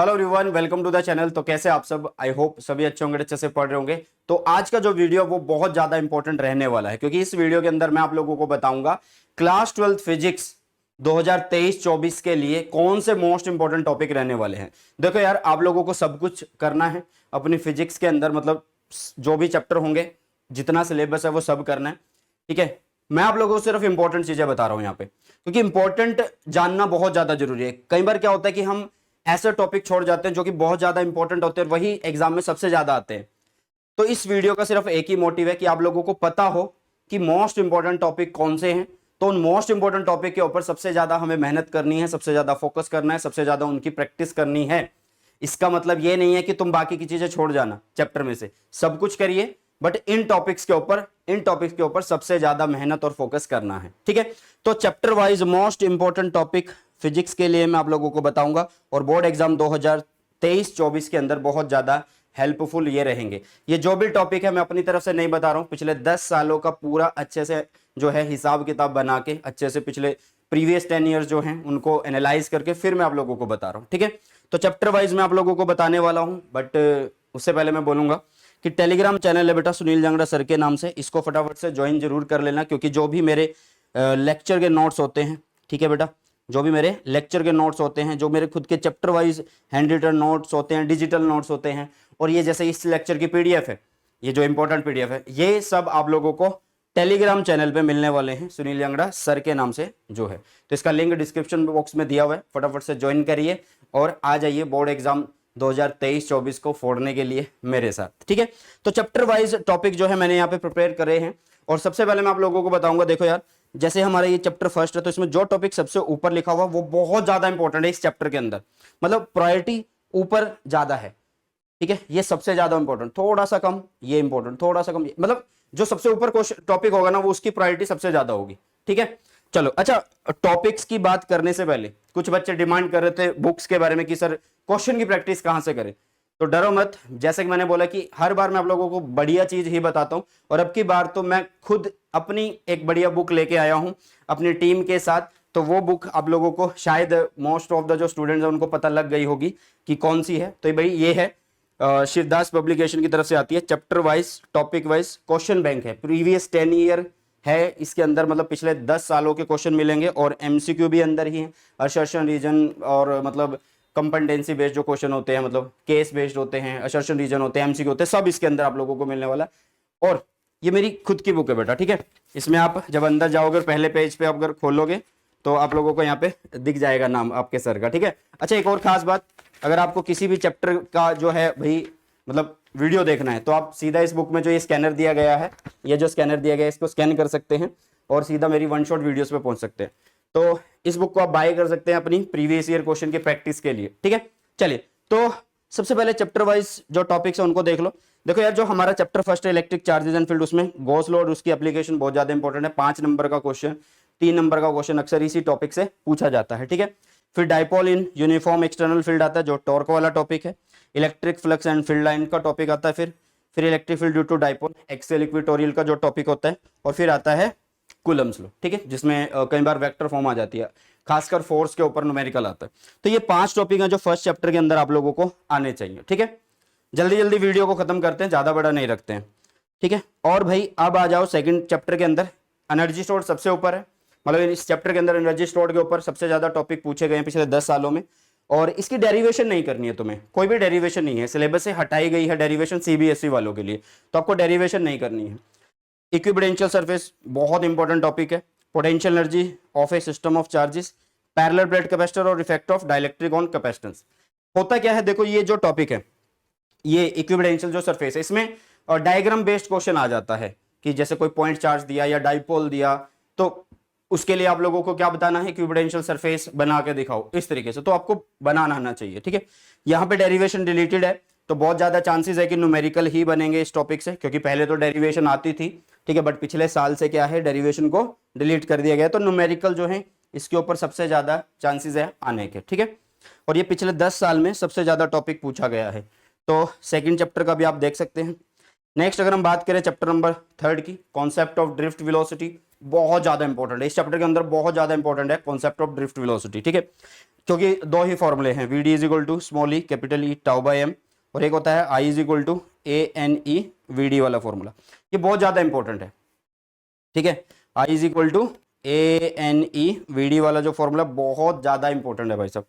Hello everyone, welcome to the channel. तो कैसे आप सब? आई होप सभी अच्छे होंगे, अच्छे से पढ़ रहे होंगे। तो आज का जो वीडियो वो बहुत ज्यादा इंपॉर्टेंट रहने वाला है, क्योंकि इस वीडियो के अंदर मैं आप लोगों को बताऊंगा क्लास 12th फिजिक्स 2023-24 के लिए कौन से मोस्ट इंपॉर्टेंट टॉपिक रहने वाले हैं। देखो यार, आप लोगों को सब कुछ करना है अपनी फिजिक्स के अंदर, मतलब जो भी चैप्टर होंगे, जितना सिलेबस है वो सब करना है। ठीक है, मैं आप लोगों को सिर्फ इंपॉर्टेंट चीजें बता रहा हूं यहाँ पे, क्योंकि इंपॉर्टेंट जानना बहुत ज्यादा जरूरी है। कई बार क्या होता है कि हम ऐसे टॉपिक छोड़ जाते हैं जो कि बहुत ज्यादा इंपॉर्टेंट होते हैं और वही एग्जाम में सबसे ज्यादा आते हैं। तो इस वीडियो का सिर्फ एक ही मोटिव है कि आप लोगों को पता हो कि मोस्ट इंपॉर्टेंट टॉपिक कौन से हैं। तो उन मोस्ट इंपॉर्टेंट टॉपिक के ऊपर सबसे ज्यादा हमें मेहनत करनी है, सबसे ज्यादा फोकस करना है, सबसे ज्यादा उनकी प्रैक्टिस करनी है। इसका मतलब ये नहीं है कि तुम बाकी की चीजें छोड़ जाना, चैप्टर में से सब कुछ करिए, बट इन टॉपिक्स के ऊपर सबसे ज्यादा मेहनत और फोकस करना है। ठीक है, तो chapter wise most important topic physics के लिए मैं आप लोगों को बताऊंगा, और बोर्ड एग्जाम 2023-24 के अंदर बहुत ज्यादा हेल्पफुल ये रहेंगे। ये जो भी टॉपिक है मैं अपनी तरफ से नहीं बता रहा हूं, पिछले 10 सालों का पूरा अच्छे से जो है हिसाब किताब बना के, अच्छे से पिछले प्रीवियस 10 ईयर्स जो हैं उनको एनालाइज करके फिर मैं आप लोगों को बता रहा हूं। ठीक है, तो चैप्टर वाइज मैं आप लोगों को बताने वाला हूं, बट उससे पहले मैं बोलूंगा कि टेलीग्राम चैनल है बेटा सुनील जांगड़ा सर के नाम से, इसको फटाफट से ज्वाइन जरूर कर लेना, क्योंकि जो भी मेरे लेक्चर के नोट्स होते हैं, ठीक है बेटा, जो भी मेरे लेक्चर के नोट्स होते हैं, जो मेरे खुद के chapter wise hand written notes होते हैं, डिजिटल नोट्स होते हैं, और ये जैसे इस लेक्चर की पीडीएफ है, ये जो इंपॉर्टेंट पीडीएफ है, ये सब आप लोगों को टेलीग्राम चैनल पे मिलने वाले हैं सुनील जांगड़ा सर के नाम से जो है। तो इसका लिंक डिस्क्रिप्शन बॉक्स में दिया हुआ है, फटाफट से ज्वाइन करिए और आ जाइए बोर्ड एग्जाम 2023-24 को फोड़ने के लिए मेरे साथ। ठीक है, तो चैप्टर वाइज टॉपिक जो है मैंने यहाँ पे प्रिपेयर करे हैं, और सबसे पहले मैं आप लोगों को बताऊंगा। देखो यार, जैसे हमारा ये चैप्टर फर्स्ट है, तो इसमें जो टॉपिक सबसे ऊपर लिखा हुआ वो बहुत ज्यादा इंपॉर्टेंट है इस चैप्टर के अंदर, मतलब प्रायोरिटी ऊपर ज्यादा है। ठीक है, ये सबसे ज्यादा इंपॉर्टेंट, थोड़ा सा कम ये इंपॉर्टेंट, थोड़ा सा कम मतलब जो सबसे ऊपर टॉपिक होगा ना वो उसकी प्रायोरिटी सबसे ज्यादा होगी। ठीक है, चलो अच्छा, टॉपिक्स की बात करने से पहले कुछ बच्चे डिमांड कर रहे थे बुक्स के बारे में कि सर क्वेश्चन की प्रैक्टिस कहां से करें। तो डरो मत, जैसे कि मैंने बोला कि हर बार मैं आप लोगों को बढ़िया चीज ही बताता हूं, और अब की बार तो मैं खुद अपनी एक बढ़िया बुक लेके आया हूं अपनी टीम के साथ। तो वो बुक आप लोगों को शायद मोस्ट ऑफ द जो स्टूडेंट्स हैं उनको पता लग गई होगी कि कौन सी है। तो भाई ये है शिवदास पब्लिकेशन की तरफ से आती है, chapter wise topic wise question bank है, प्रीवियस 10 ईयर है इसके अंदर, मतलब पिछले 10 सालों के क्वेश्चन मिलेंगे, और एमसीक्यू भी अंदर ही है, असर्शन रीजन और मतलब कंपेटेंसी बेस्ड जो क्वेश्चन होते हैं, मतलब केस बेस्ड होते हैं, असर्शन रीजन होते हैं, एमसीक्यू होते हैं, सब इसके अंदर आप लोगों को मिलने वाला है। और ये मेरी खुद की बुक है बेटा। ठीक है, इसमें आप जब अंदर जाओगे पहले पेज पे आप अगर खोलोगे तो आप लोगों को यहाँ पे दिख जाएगा नाम आपके सर का। ठीक है, अच्छा एक और खास बात, अगर आपको किसी भी चैप्टर का जो है भाई मतलब वीडियो देखना है, तो आप सीधा इस बुक में जो ये स्कैनर दिया गया है, ये जो स्कैनर दिया गया है इसको स्कैन कर सकते हैं और सीधा मेरी वन शॉट वीडियोस पे पहुंच सकते हैं। तो इस बुक को आप बाय कर सकते हैं अपनी प्रीवियस ईयर क्वेश्चन की प्रैक्टिस के लिए। ठीक है, चलिए तो सबसे पहले चैप्टर वाइज जो टॉपिक्स है उनको देख लो। देखो यार, जो हमारा चैप्टर फर्स्ट है इलेक्ट्रिक चार्जेस एंड फील्ड, उसमें गॉस लॉ और उसकी एप्लीकेशन बहुत ज्यादा इंपॉर्टेंट है। 5 नंबर का क्वेश्चन, 3 नंबर का क्वेश्चन अक्सर इसी टॉपिक से पूछा जाता है। ठीक है, फिर dipole in uniform external field आता है जो टॉर्क वाला टॉपिक है। Electric flux and field line का टॉपिक आता है, फिर electric field due to dipole, axial equatorial का जो टॉपिक होता है, और फिर आता है कूलम्स लॉ। ठीक है, जिसमें कई बार वेक्टर फॉर्म आ जाती है, खासकर फोर्स के ऊपर न्यूमेरिकल आता है। तो ये 5 टॉपिक हैं जो फर्स्ट चैप्टर के अंदर आप लोगों को आने चाहिए। ठीक है, जल्दी जल्दी वीडियो को खत्म करते हैं, ज्यादा बड़ा नहीं रखते हैं। ठीक है, और भाई अब आ जाओ सेकंड चैप्टर के अंदर। एनर्जी स्टोर सबसे ऊपर है, मतलब इस चैप्टर के अंदर एनर्जी स्टोर के ऊपर सबसे ज्यादा टॉपिक पूछे गए हैं पिछले 10 सालों में, और इसकी डेरिवेशन नहीं करनी है तुम्हें, कोई भी डेरिवेशन नहीं है, सिलेबस से हटाई गई है डेरिवेशन सीबीएसई वालों के लिए, तो आपको डेरिवेशन नहीं करनी है। इक्विपोटेंशियल सरफेस बहुत इंपॉर्टेंट टॉपिक है, potential energy of a system of charges, parallel plate capacitor और effect of dielectric on capacitance. होता क्या है, देखो ये जो टॉपिक है, ये इक्विपोटेंशियल जो सरफेस है, इसमें डायग्राम बेस्ड क्वेश्चन आ जाता है कि जैसे कोई पॉइंट चार्ज दिया या डाइपोल दिया, तो उसके लिए आप लोगों को क्या बताना है, इक्विपोटेंशियल सरफेस बना के दिखाओ इस तरीके से, तो आपको बनाना आना चाहिए। ठीक है, यहाँ पे डेरिवेशन डिलीटेड है, तो बहुत ज्यादा चांसेस है कि न्यूमेरिकल ही बनेंगे इस टॉपिक से, क्योंकि पहले तो डेरिवेशन आती थी। ठीक है, बट पिछले साल से क्या है, डेरिवेशन को डिलीट कर दिया गया, तो न्यूमेरिकल जो है इसके ऊपर सबसे ज्यादा चांसेस है आने के। ठीक है, और ये पिछले 10 साल में सबसे ज्यादा टॉपिक पूछा गया है। तो सेकंड चैप्टर का भी आप देख सकते हैं, नेक्स्ट अगर हम बात करें चैप्टर नंबर 3 की, कॉन्सेप्ट ऑफ ड्रिफ्ट वेलोसिटी, बहुत ज्यादा इंपॉर्टेंट है इस चैप्टर के अंदर, बहुत ज्यादा इंपॉर्टेंट है कॉन्सेप्ट ऑफ ड्रिफ्ट वेलोसिटी, ठीक है। क्योंकि दो ही फॉर्मूले हैं, V D is equal to small E capital E tau by M, और एक होता है I is equal to A N E V D वाला फॉर्मूला, ये बहुत ज्यादा इंपॉर्टेंट है, ठीक है। I is equal to A N E V D वाला जो फॉर्मूला बहुत ज्यादा इंपॉर्टेंट है भाई साहब।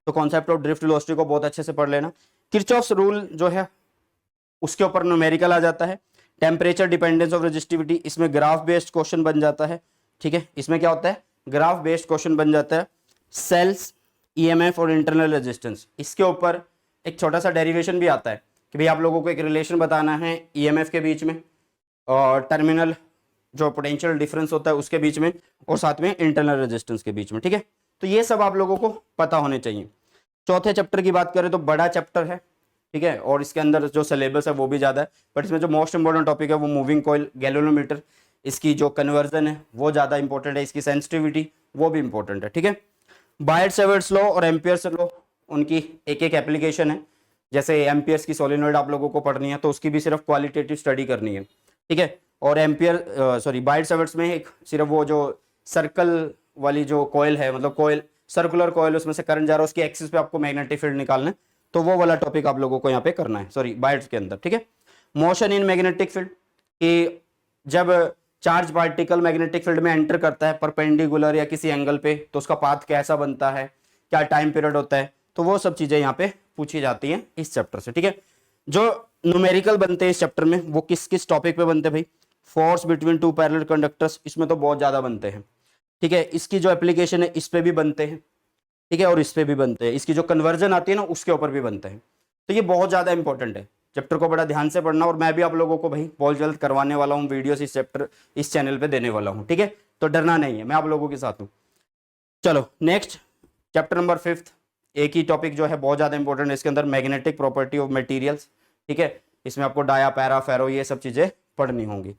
तो कॉन्सेप्ट ऑफ ड्रिफ्ट वेलोसिटी को बहुत अच्छे से पढ़ लेना। किरचॉफ्स रूल जो है उसके ऊपर न्यूमेरिकल आ जाता है। टेम्परेचर डिपेंडेंस ऑफ रेजिस्टिविटी, इसमें ग्राफ बेस्ड क्वेश्चन बन जाता है, ठीक है। इसमें क्या होता है, ग्राफ बेस्ड क्वेश्चन बन जाता है। सेल्स, ईएमएफ और इंटरनल रेजिस्टेंस, इसके ऊपर एक छोटा सा डेरिवेशन भी आता है कि भाई आप लोगों को एक रिलेशन बताना है ईएमएफ के बीच में और टर्मिनल जो पोटेंशियल डिफरेंस होता है उसके बीच में, और साथ में इंटरनल रेजिस्टेंस के बीच में, ठीक है। तो ये सब आप लोगों को पता होने चाहिए। चौथे चैप्टर की बात करें तो बड़ा चैप्टर है, ठीक है, और इसके अंदर जो सिलेबस है वो भी ज़्यादा है, बट इसमें जो मोस्ट इंपॉर्टेंट टॉपिक है वो मूविंग कॉइल, गैल्वेनोमीटर, इसकी जो कन्वर्जन है वो ज़्यादा इंपॉर्टेंट है, इसकी सेंसिटिविटी वो भी इंपॉर्टेंट है, ठीक है। बायट-सेवर्ट्स लॉ और एम्पियर्स लॉ, उनकी एक एक एप्लीकेशन है। जैसे एम्पियर्स की सोलेनॉइड आप लोगों को पढ़नी है तो उसकी भी सिर्फ क्वालिटेटिव स्टडी करनी है, ठीक है। और बायट-सेवर्ट्स में एक सिर्फ वो जो सर्कल वाली जो कॉइल है, मतलब कॉइल सर्कुलर कॉइल, उसमें से करंट जा रहा है, उसकी एक्सिस पे आपको मैग्नेटिक फील्ड निकालना है, तो वो वाला टॉपिक आप लोगों को यहाँ पे करना है, बाइट्स के अंदर, ठीक है। मोशन इन मैग्नेटिक फील्ड, कि जब चार्ज पार्टिकल मैग्नेटिक फील्ड में एंटर करता है परपेंडिकुलर या किसी एंगल पे, तो उसका पाथ कैसा बनता है, क्या टाइम पीरियड होता है, तो वो सब चीजें यहाँ पे पूछी जाती हैं इस चैप्टर से, ठीक है। जो न्यूमेरिकल बनते हैं इस चैप्टर में वो किस किस टॉपिक पे बनते हैं भाई, force between two parallel conductors, इसमें तो बहुत ज्यादा बनते हैं, ठीक है। इसकी जो एप्लीकेशन है इस पे भी बनते हैं, ठीक है, और इस पे भी बनते हैं, इसकी जो कन्वर्जन आती है ना उसके ऊपर भी बनते हैं। तो ये बहुत ज़्यादा इंपॉर्टेंट है, चैप्टर को बड़ा ध्यान से पढ़ना, और मैं भी आप लोगों को भाई बहुत जल्द करवाने वाला हूँ वीडियोस इस चैप्टर इस चैनल पे देने वाला हूँ, ठीक है। तो डरना नहीं है, मैं आप लोगों के साथ हूँ। चलो नेक्स्ट चैप्टर नंबर 5, एक ही टॉपिक जो है बहुत ज़्यादा इंपॉर्टेंट है इसके अंदर, मैग्नेटिक प्रॉपर्टी ऑफ मटेरियल्स, ठीक है। इसमें आपको डाया, पैरा, फेरो ये सब चीज़ें पढ़नी होंगी।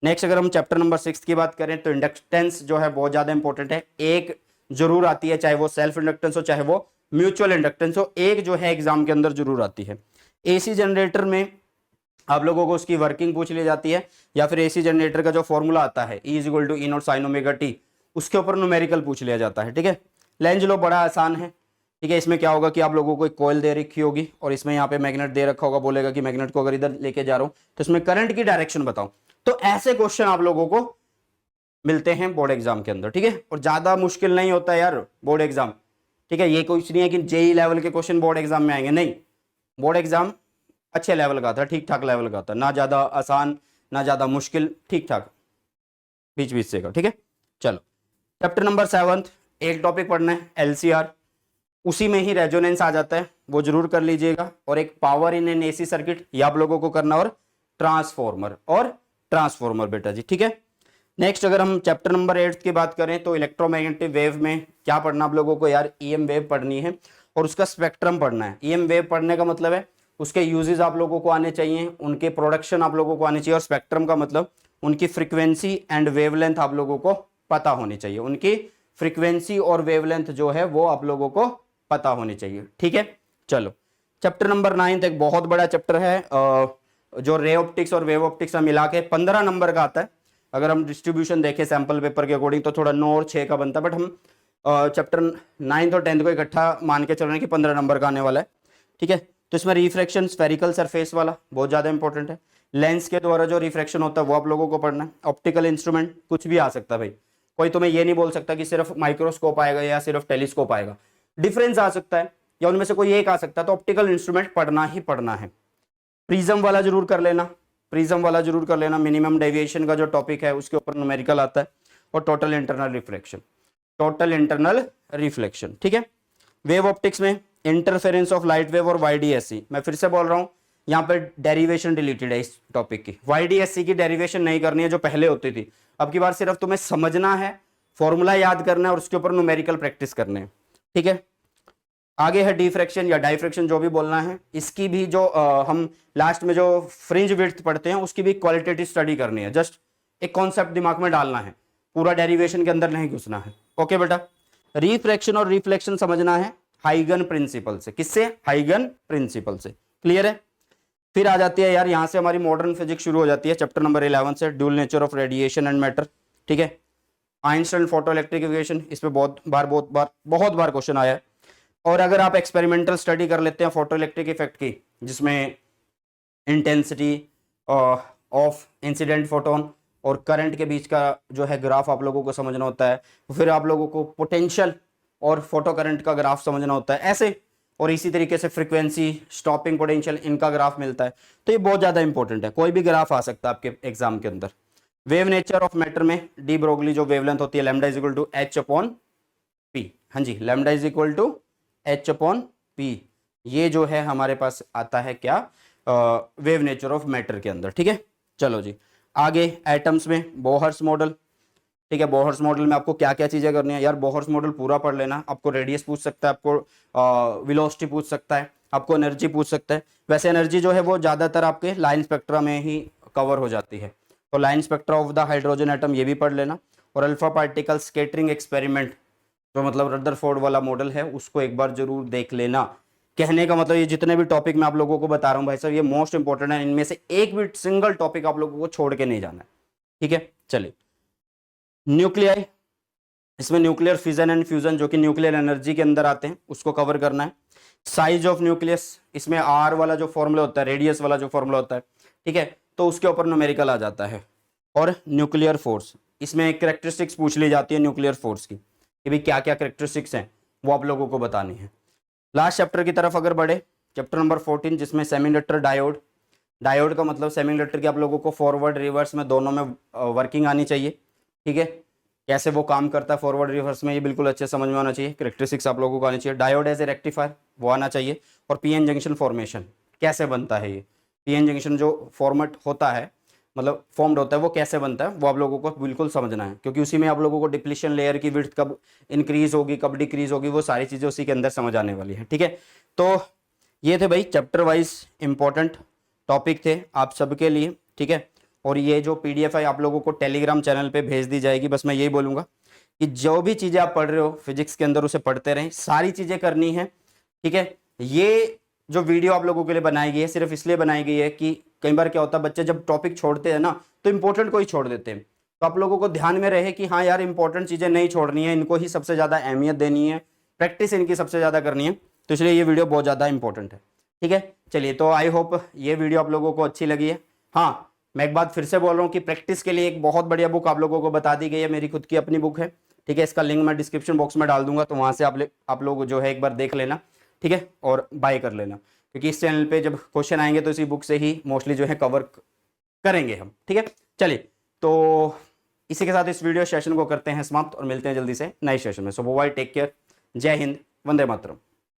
नेक्स्ट अगर हम चैप्टर नंबर 6 की बात करें तो इंडक्टेंस जो है बहुत ज़्यादा इंपॉर्टेंट है, एक जरूर आती है, चाहे वो सेल्फ इंडक्टेंस हो चाहे वो म्यूचुअल इंडक्टेंस हो, एक जो है एग्जाम के अंदर जरूर आती है। एसी जनरेटर में आप लोगों को उसकी वर्किंग पूछ ली जाती है, या फिर एसी जनरेटर का जो फॉर्मूला आता है E = E not sin omega T, उसके ऊपर न्यूमेरिकल पूछ लिया जाता है, ठीक है। लेंज लो बड़ा आसान है, ठीक है। इसमें क्या होगा कि आप लोगों को एक कॉइल दे रखी होगी और इसमें यहाँ पे मैग्नेट दे रखा होगा, बोलेगा कि मैग्नेट को अगर इधर लेके जा रहा हूँ तो इसमें करंट की डायरेक्शन बताओ। तो ऐसे क्वेश्चन आप लोगों को मिलते हैं बोर्ड एग्जाम के अंदर, ठीक है। और ज्यादा मुश्किल नहीं होता है यार बोर्ड एग्जाम, ठीक है। ये कुछ नहीं है कि जेई लेवल के क्वेश्चन बोर्ड एग्जाम में आएंगे, नहीं, बोर्ड एग्जाम अच्छे लेवल का था, ठीक ठाक लेवल का था, ना ज्यादा आसान ना ज्यादा मुश्किल, ठीक ठाक बीच बीच से का, ठीक है। चलो चैप्टर नंबर 7, एक टॉपिक पढ़ना है एलसीआर, उसी में ही रेजोनेंस आ जाता है, वो जरूर कर लीजिएगा, और एक power in an AC circuit ये आप लोगों को करना, और ट्रांसफॉर्मर बेटा जी, ठीक है। नेक्स्ट अगर हम चैप्टर नंबर 8 की बात करें तो इलेक्ट्रोमैग्नेटिक वेव में क्या पढ़ना आप लोगों को यार, ईएम वेव पढ़नी है और उसका स्पेक्ट्रम पढ़ना है। ईएम वेव पढ़ने का मतलब है उसके यूजेस आप लोगों को आने चाहिए, उनके प्रोडक्शन आप लोगों को आने चाहिए, और स्पेक्ट्रम का मतलब उनकी फ्रीक्वेंसी एंड वेवलेंथ आप लोगों को पता होनी चाहिए, उनकी फ्रीक्वेंसी और वेवलेंथ जो है वो आप लोगों को पता होनी चाहिए, ठीक है। चलो चैप्टर नंबर 9 एक बहुत बड़ा चैप्टर है, जो रे ऑप्टिक्स और वेव ऑप्टिक्स मिला के 15 नंबर का आता है। अगर हम डिस्ट्रीब्यूशन देखें सैंपल पेपर के अकॉर्डिंग तो थोड़ा 9 और 6 का बनता है, बट हम चैप्टर 9 और 10 को इकट्ठा मान के चल रहे हैं कि 15 नंबर का आने वाला है, ठीक है। तो इसमें रिफ्रैक्शन स्फेरिकल सरफेस वाला बहुत ज़्यादा इंपॉर्टेंट है, लेंस के द्वारा जो रिफ्रैक्शन होता है वो आप लोगों को पढ़ना है। ऑप्टिकल इंस्ट्रूमेंट कुछ भी आ सकता है भाई, कोई तुम्हें ये नहीं बोल सकता कि सिर्फ माइक्रोस्कोप आएगा या सिर्फ टेलीस्कोप आएगा, डिफरेंस आ सकता है या उनमें से कोई एक आ सकता है, तो ऑप्टिकल इंस्ट्रूमेंट पढ़ना ही पढ़ना है। प्रिज्म वाला जरूर कर लेना, प्रिज्म वाला जरूर कर लेना, मिनिमम डेविएशन का जो टॉपिक है उसके ऊपर न्यूमेरिकल आता है, और टोटल इंटरनल रिफ्लेक्शन, ठीक है। वेव ऑप्टिक्स में इंटरफेरेंस ऑफ लाइट वेव और वाईडीएससी, मैं फिर से बोल रहा हूं यहाँ पे डेरिवेशन डिलीटेड है इस टॉपिक की, वाईडीएससी की डेरिवेशन नहीं करनी है जो पहले होती थी, अब की बार सिर्फ तुम्हें समझना है, फॉर्मूला याद करना है और उसके ऊपर न्यूमेरिकल प्रैक्टिस करने हैं, ठीक है। आगे है डिफ्रैक्शन या डाइफ्रैक्शन जो भी बोलना है, इसकी भी जो हम लास्ट में जो फ्रिंज विड्थ पढ़ते हैं उसकी भी क्वालिटेटिव स्टडी करनी है, जस्ट एक कॉन्सेप्ट दिमाग में डालना है, पूरा डेरिवेशन के अंदर नहीं घुसना है, ओके बेटा। रिफ्रैक्शन और रिफ्लेक्शन समझना है हाइगन प्रिंसिपल से, किससे, हाइगन प्रिंसिपल से, क्लियर है। फिर आ जाती है यार यहाँ से हमारी मॉडर्न फिजिक्स शुरू हो जाती है, चैप्टर नंबर 11 से, dual nature of radiation and matter. ठीक है, आइंस्टाइन फोटो इलेक्ट्रिफिकेशन, इस पे बहुत बार क्वेश्चन आया है। और अगर आप एक्सपेरिमेंटल स्टडी कर लेते हैं फोटो इलेक्ट्रिक इफेक्ट की, जिसमें इंटेंसिटी ऑफ इंसिडेंट फोटोन और करंट के बीच का जो है ग्राफ आप लोगों को समझना होता है, फिर आप लोगों को पोटेंशियल और फोटो करंट का ग्राफ समझना होता है ऐसे, और इसी तरीके से फ्रीक्वेंसी, स्टॉपिंग पोटेंशियल, इनका ग्राफ मिलता है। तो ये बहुत ज़्यादा इंपॉर्टेंट है, कोई भी ग्राफ आ सकता है आपके एग्जाम के अंदर। वेव नेचर ऑफ मैटर में डी ब्रोगली जो वेवलेंथ होती है lambda is equal to H upon P. हाँ जी, lambda is equal to H upon P, ये जो है हमारे पास आता है क्या, वेव नेचर ऑफ मैटर के अंदर। ठीक है, चलो जी आगे एटम्स में बोहर्स मॉडल। ठीक है, बोहर्स मॉडल में आपको क्या क्या चीजें करनी है यार, बोहर्स मॉडल पूरा पढ़ लेना। आपको रेडियस पूछ सकता है, आपको वेलोसिटी पूछ सकता है, आपको एनर्जी पूछ सकता है। वैसे एनर्जी जो है वो ज्यादातर आपके लाइन स्पेक्ट्रा में ही कवर हो जाती है, तो line spectra of the hydrogen atom ये भी पढ़ लेना। और अल्फा पार्टिकल स्केटरिंग एक्सपेरिमेंट, जो मतलब रदरफोर्ड वाला मॉडल है, उसको एक बार जरूर देख लेना। कहने का मतलब ये जितने भी टॉपिक मैं आप लोगों को बता रहा हूँ भाई साहब, ये मोस्ट इंपॉर्टेंट है, इनमें से एक भी सिंगल टॉपिक आप लोगों को छोड़ के नहीं जाना है। ठीक है, चलिए न्यूक्लियाई, इसमें न्यूक्लियर फिजन एंड फ्यूजन जो कि न्यूक्लियर एनर्जी के अंदर आते हैं, उसको कवर करना है। साइज ऑफ न्यूक्लियस, इसमें आर वाला जो फॉर्मूला होता है, रेडियस वाला जो फॉर्मूला होता है, ठीक है, तो उसके ऊपर न्यूमेरिकल आ जाता है। और न्यूक्लियर फोर्स, इसमें कैरेक्टरिस्टिक्स पूछ ली जाती है न्यूक्लियर फोर्स की, कि भाई क्या क्या कैरेक्टरिस्टिक्स हैं वो आप लोगों को बतानी है। लास्ट चैप्टर की तरफ अगर बढ़े, चैप्टर नंबर 14 जिसमें सेमीकंडक्टर डायोड। डायोड का मतलब सेमीकंडक्टर की आप लोगों को फॉरवर्ड रिवर्स में दोनों में वर्किंग आनी चाहिए। ठीक है, कैसे वो काम करता है फॉरवर्ड रिवर्स में, ये बिल्कुल अच्छे समझ में आना चाहिए। कैरेक्टरिस्टिक्स आप लोगों को आनी चाहिए। डायोड एज ए रेक्टिफायर वो आना चाहिए। और पीएन जंक्शन फॉर्मेशन कैसे बनता है, ये पीएन जंक्शन जो फॉर्मेट होता है, मतलब फॉर्म्ड होता है, वो कैसे बनता है वो आप लोगों को बिल्कुल समझना है, क्योंकि उसी में आप लोगों को डिप्लीशन लेयर की विड्थ कब इंक्रीज होगी, कब डिक्रीज होगी, वो सारी चीज़ें उसी के अंदर समझ आने वाली है। ठीक है, तो ये थे भाई चैप्टर वाइज इंपॉर्टेंट टॉपिक थे आप सबके लिए। ठीक है, और ये जो पीडीएफ है आप लोगों को टेलीग्राम चैनल पे भेज दी जाएगी। बस मैं यही बोलूँगा कि जो भी चीज़ें आप पढ़ रहे हो फिजिक्स के अंदर, उसे पढ़ते रहें, सारी चीज़ें करनी है। ठीक है, ये जो वीडियो आप लोगों के लिए बनाई गई है सिर्फ इसलिए बनाई गई है कि कई बार क्या होता है, बच्चे जब टॉपिक छोड़ते हैं ना, तो इंपॉर्टेंट को ही छोड़ देते हैं। तो आप लोगों को ध्यान में रहे कि हाँ यार, इंपॉर्टेंट चीज़ें नहीं छोड़नी है, इनको ही सबसे ज़्यादा अहमियत देनी है, प्रैक्टिस इनकी सबसे ज़्यादा करनी है। तो इसलिए ये वीडियो बहुत ज़्यादा इंपॉर्टेंट है। ठीक है, चलिए, तो आई होप ये वीडियो आप लोगों को अच्छी लगी है। हाँ, मैं एक बात फिर से बोल रहा हूँ कि प्रैक्टिस के लिए एक बहुत बढ़िया बुक आप लोगों को बता दी गई है, मेरी खुद की अपनी बुक है। ठीक है, इसका लिंक मैं डिस्क्रिप्शन बॉक्स में डाल दूंगा, तो वहाँ से आप लोग जो है एक बार देख लेना। ठीक है, और बाय कर लेना, क्योंकि इस चैनल पे जब क्वेश्चन आएंगे तो इसी बुक से ही मोस्टली जो है कवर करेंगे हम। ठीक है, चलिए, तो इसी के साथ इस वीडियो सेशन को करते हैं समाप्त और मिलते हैं जल्दी से नए सेशन में। सो बाय, टेक केयर, जय हिंद, वंदे मातरम।